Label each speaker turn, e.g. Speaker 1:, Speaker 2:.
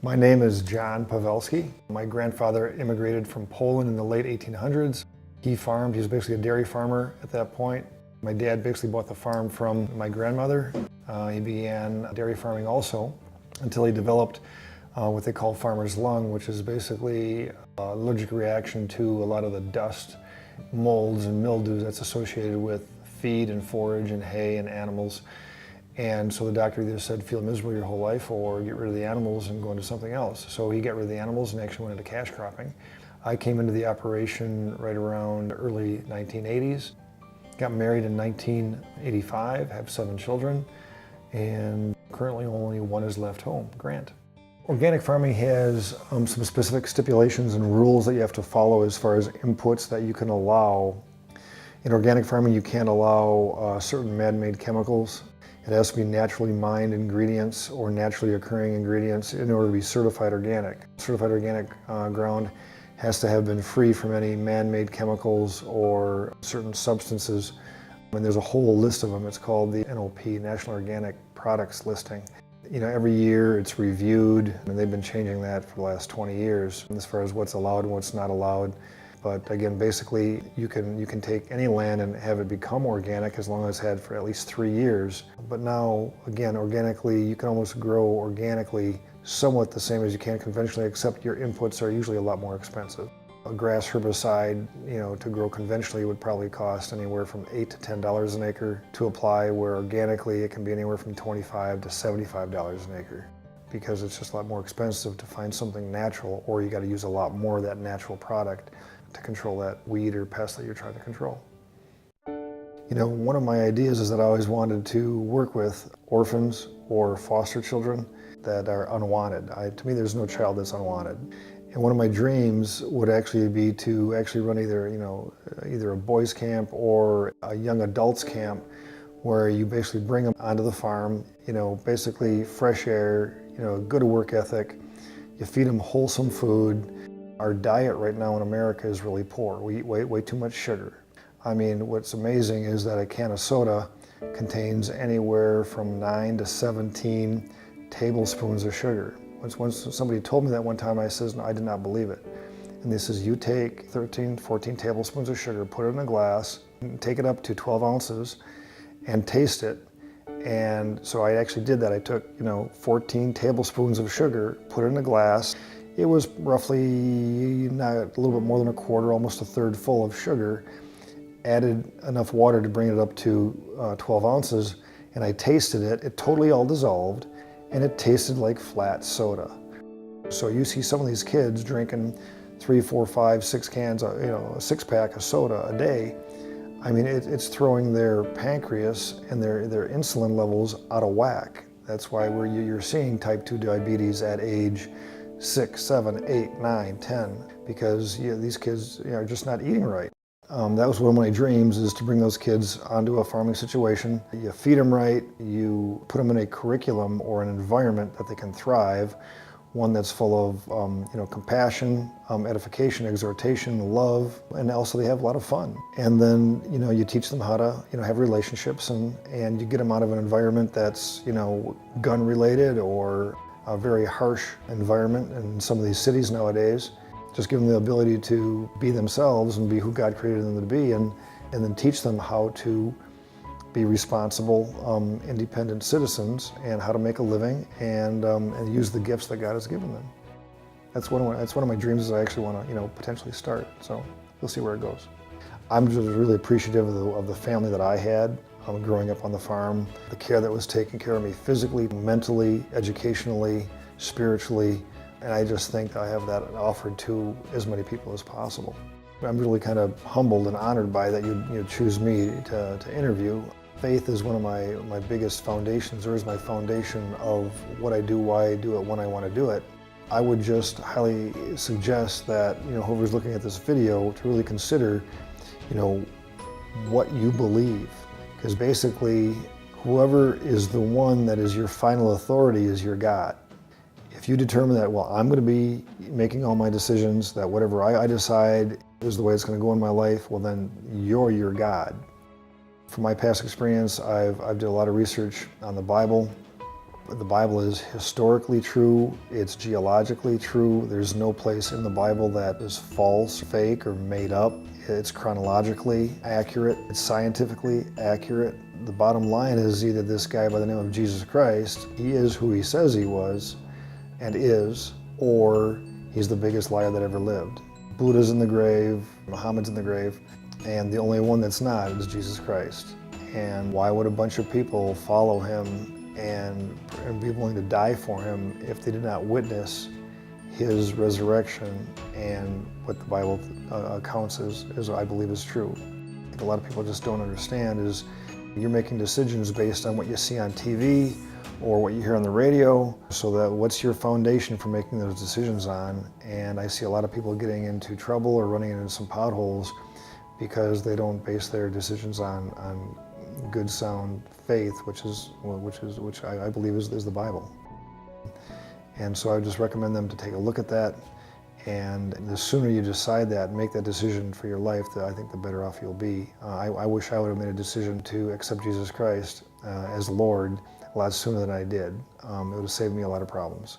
Speaker 1: My name is John Pavelski. My grandfather immigrated from Poland in the late 1800s. He farmed, he was basically a dairy farmer at that point. My dad basically bought the farm from my grandmother. He began dairy farming also until he developed what they call farmer's lung, which is basically an allergic reaction to a lot of the dust, molds, and mildews that's associated with feed and forage and hay and animals. And so the doctor either said, feel miserable your whole life or get rid of the animals and go into something else. So he got rid of the animals and actually went into cash cropping. I came into the operation right around early 1980s. Got married in 1985, have 7 children, and currently only one is left home, Grant. Organic farming has some specific stipulations and rules that you have to follow as far as inputs that you can allow. In organic farming, you can't allow certain man-made chemicals. It has to be naturally mined ingredients or naturally occurring ingredients in order to be certified organic. Certified organic ground has to have been free from any man-made chemicals or certain substances. And there's a whole list of them. It's called the NOP, National Organic Products Listing. You know, every year it's reviewed, and they've been changing that for the last 20 years as far as what's allowed and what's not allowed. But again, basically, you can take any land and have it become organic as long as it's had for at least 3 years. But now, again, organically, you can almost grow organically somewhat the same as you can conventionally, except your inputs are usually a lot more expensive. A grass herbicide, to grow conventionally would probably cost anywhere from $8 to $10 an acre to apply, where organically it can be anywhere from $25 to $75 an acre, because it's just a lot more expensive to find something natural, or you got to use a lot more of that natural product to control that weed or pest that you're trying to control. One of my ideas is that I always wanted to work with orphans or foster children that are unwanted. To me, there's no child that's unwanted. And one of my dreams would actually be to actually run either a boys camp or a young adults camp, where you basically bring them onto the farm, basically fresh air, good work ethic. You feed them wholesome food. Our diet right now in America is really poor. We eat way too much sugar. I mean, what's amazing is that a can of soda contains anywhere from 9 to 17 tablespoons of sugar. Once somebody told me that one time, I says, no, I did not believe it. And this is, you take 13, 14 tablespoons of sugar, put it in a glass, take it up to 12 ounces, and taste it. And so I actually did that. I took, 14 tablespoons of sugar, put it in a glass. It was roughly a little bit more than a quarter, almost a third full of sugar. Added enough water to bring it up to 12 ounces, and I tasted it. It totally all dissolved, and it tasted like flat soda. So you see some of these kids drinking 3, 4, 5, 6 cans, a 6-pack of soda a day. I mean, it's throwing their pancreas and their insulin levels out of whack. That's why you're seeing type 2 diabetes at age 6, 7, 8, 9, 10, because these kids are just not eating right. That was one of my dreams, is to bring those kids onto a farming situation. You feed them right, you put them in a curriculum or an environment that they can thrive, one that's full of compassion, edification, exhortation, love, and also they have a lot of fun. And then you teach them how to have relationships, and you get them out of an environment that's gun related or a very harsh environment in some of these cities nowadays. Just give them the ability to be themselves and be who God created them to be, and then teach them how to be responsible, independent citizens, and how to make a living, and use the gifts that God has given them. That's one of my dreams, is I actually want to potentially start. So we'll see where it goes. I'm just really appreciative of the family that I had growing up on the farm, the care that was taken care of me physically, mentally, educationally, spiritually. And I just think I have that offered to as many people as possible. I'm really kind of humbled and honored by that you choose me to interview. Faith is one of my biggest foundations, or is my foundation of what I do, why I do it, when I want to do it. I would just highly suggest that whoever's looking at this video to really consider what you believe. Because basically, whoever is the one that is your final authority is your God. If you determine that, well, I'm going to be making all my decisions, that whatever I decide is the way it's going to go in my life, well, then you're your God. From my past experience, I've did a lot of research on the Bible, The Bible is historically true, it's geologically true. There's no place in the Bible that is false, fake, or made up. It's chronologically accurate, it's scientifically accurate. The bottom line is either this guy by the name of Jesus Christ, he is who he says he was and is, or he's the biggest liar that ever lived. Buddha's in the grave, Muhammad's in the grave, and the only one that's not is Jesus Christ. And why would a bunch of people follow him and be willing to die for him if they did not witness his resurrection and what the Bible accounts as I believe is true? I think a lot of people just don't understand is you're making decisions based on what you see on TV or what you hear on the radio, so that what's your foundation for making those decisions on? And I see a lot of people getting into trouble or running into some potholes because they don't base their decisions on good sound faith, which I believe is the Bible. And so I would just recommend them to take a look at that, and the sooner you decide that and make that decision for your life, I think the better off you'll be. I wish I would have made a decision to accept Jesus Christ as Lord a lot sooner than I did. It would have saved me a lot of problems.